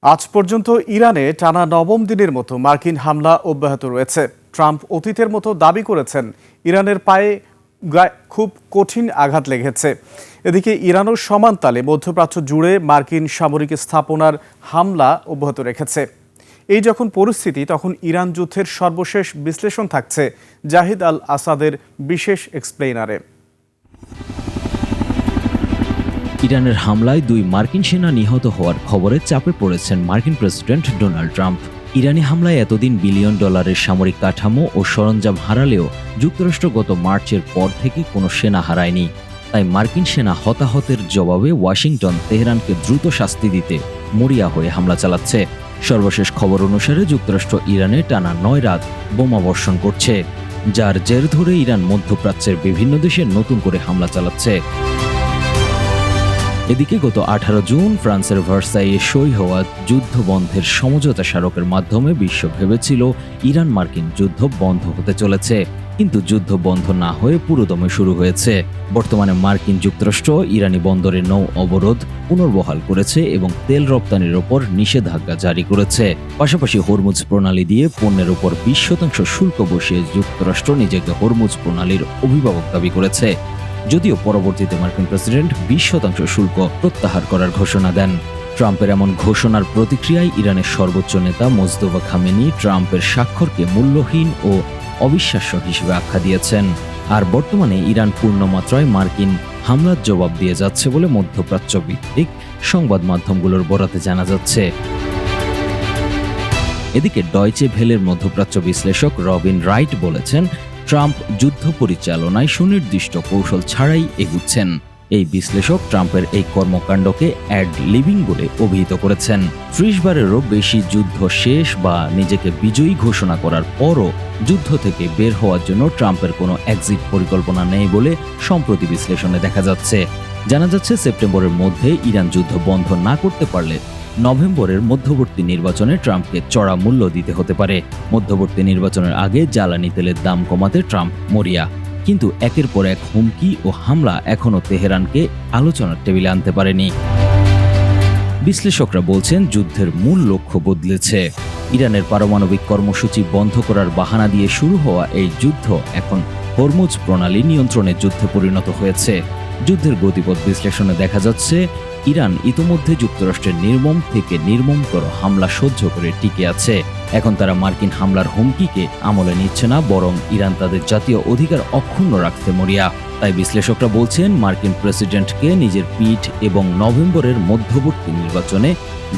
আজ পর্যন্ত ইরানে টানা নবম দিনের মতো মার্কিন হামলা অব্যাহত রয়েছে। ট্রাম্প অতীতের মতো দাবি করেছেন ইরানের পায়ে খুব কঠিন আঘাত লেগেছে। এদিকে ইরানও সমান তালে মধ্যপ্রাচ্য জুড়ে মার্কিন সামরিক স্থাপনার হামলা অব্যাহত রেখেছে। এই যখন পরিস্থিতি, তখন ইরান যুদ্ধের সর্বশেষ বিশ্লেষণ থাকছে জাহিদ আল আসাদের বিশেষ এক্সপ্লেইনারে। ইরানের হামলায় 2 মার্কিন সেনা নিহত হওয়ার খবরে চাপে পড়েছেন মার্কিন প্রেসিডেন্ট ডোনাল্ড ট্রাম্প। ইরানি হামলায় এতদিন বিলিয়ন ডলারের সামরিক কাঠামো ও সরঞ্জাম হারালেও যুক্তরাষ্ট্র গত মার্চের পর থেকে কোনো সেনা হারায়নি। তাই মার্কিন সেনা হতাহতের জবাবে ওয়াশিংটন তেহরানকে দ্রুত শাস্তি দিতে মরিয়া হয়ে হামলা চালাচ্ছে। সর্বশেষ খবর অনুসারে যুক্তরাষ্ট্র ইরানে টানা 9 রাত বোমা বর্ষণ করছে, যার জের ধরে ইরান মধ্যপ্রাচ্যের বিভিন্ন দেশে নতুন করে হামলা চালাচ্ছে। এদিকে গত 18 জুন ফ্রান্সের ভার্সাইয়ে সই হওয়া যুদ্ধবন্ধের সমঝোতা স্মারকের মাধ্যমে বিশ্ব ভেবেছিল ইরান মার্কিন যুদ্ধ বন্ধ হতে চলেছে, কিন্তু যুদ্ধ বন্ধ না হয়ে পুরোদমে শুরু হয়েছে। বর্তমানে মার্কিন যুক্তরাষ্ট্র ইরানি বন্দরে নৌ অবরোধ পুনর্বহাল করেছে এবং তেল রপ্তানির ওপর নিষেধাজ্ঞা জারি করেছে। পাশাপাশি হরমুজ প্রণালী দিয়ে পণ্যের ওপর 20% শুল্ক বসিয়ে যুক্তরাষ্ট্র নিজেকে হরমুজ প্রণালীর অভিভাবক দাবি করেছে, যদিও পরবর্তীতে মার্কিন প্রেসিডেন্ট 20% শুল্ক প্রত্যাহার করার ঘোষণা দেন। ট্রাম্পের এমন ঘোষণার প্রতিক্রিয়ায় ইরানের সর্বোচ্চ নেতা মোজতবা খামেনি ট্রাম্পের স্বাক্ষরকে মূল্যহীন ও অবিশ্বাস্য হিসেবে আখ্যা দিয়েছেন। আর বর্তমানে ইরান পূর্ণমাত্রায় মার্কিন হামলার জবাব দিয়ে যাচ্ছে বলে মধ্যপ্রাচ্য ভিত্তিক সংবাদ মাধ্যমগুলোর বরাতে জানা যাচ্ছে। এদিকে ডয়চে ভেলের মধ্যপ্রাচ্য বিশ্লেষক রবিন রাইট বলেছেন, ট্রাম্প যুদ্ধ পরিচালনায় সুনির্দিষ্ট কৌশল ছাড়াই এগুচ্ছেন। এই বিশ্লেষক ট্রাম্পের এই কর্মকাণ্ডকে অ্যাড লিভিং বলে অভিহিত করেছেন। 30 বারেরও বেশি যুদ্ধ শেষ বা নিজেকে বিজয়ী ঘোষণা করার পরও যুদ্ধ থেকে বের হওয়ার জন্য ট্রাম্পের কোনো এক্সিট পরিকল্পনা নেই বলে সম্প্রতি বিশ্লেষণে দেখা যাচ্ছে। জানা যাচ্ছে সেপ্টেম্বরের মধ্যে ইরান যুদ্ধ বন্ধ না করতে পারলে নভেম্বরের মধ্যবর্তী নির্বাচনে ট্রাম্পকে চড়া মূল্য দিতে হতে পারে। মধ্যবর্তী নির্বাচনের আগে জ্বালানি তেলের দাম কমাতে ট্রাম্প মরিয়া, কিন্তু একের পর এক হুমকি ও হামলা এখনও তেহরানকে আলোচনার টেবিলে আনতে পারেনি। বিশ্লেষকরা বলছেন, যুদ্ধের মূল লক্ষ্য বদলেছে। ইরানের পারমাণবিক কর্মসূচি বন্ধ করার বাহানা দিয়ে শুরু হওয়া এই যুদ্ধ এখন হরমুজ প্রণালী নিয়ন্ত্রণের যুদ্ধে পরিণত হয়েছে। যুদ্ধের গতিপথ বিশ্লেষণে দেখা যাচ্ছে, ইরান ইতোমধ্যে যুক্তরাষ্ট্রের নির্মম থেকে নির্মমতর হামলা সহ্য করে টিকে আছে। এখন তারা মার্কিন হামলার হুমকিকে আমলে নিচ্ছে না, বরং ইরান তাদের জাতীয় অধিকার অক্ষুণ্ণ রাখতে মরিয়া। তাই বিশ্লেষকরা বলছেন, মার্কিন প্রেসিডেন্টকে নিজের পিঠ এবং নভেম্বরের মধ্যবর্তী নির্বাচনে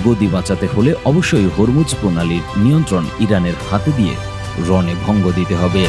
গদি বাঁচাতে হলে অবশ্যই হরমুজ প্রণালীর নিয়ন্ত্রণ ইরানের হাতে দিয়ে রণে ভঙ্গ দিতে হবে।